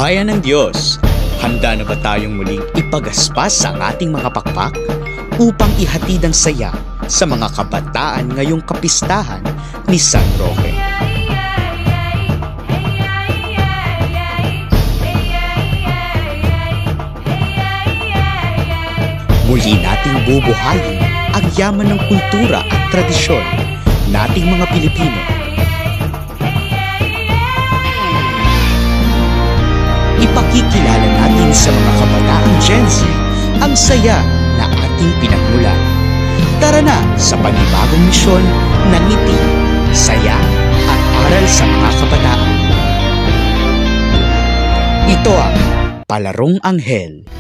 Bayan ng Diyos, handa na ba tayong muling ipagaspas ang ating mga pakpak upang ihatid ang saya sa mga kabataan ngayong kapistahan ni San Roque? Muli nating bubuhayin ang yaman ng kultura at tradisyon nating mga Pilipino. Ipakikilala natin sa mga kabataang Gen Z ang saya na ating pinagmulan. Tara na sa panibagong misyon ng ngiti, saya at aral sa mga kabataan. Ito ang Palarong Anghel.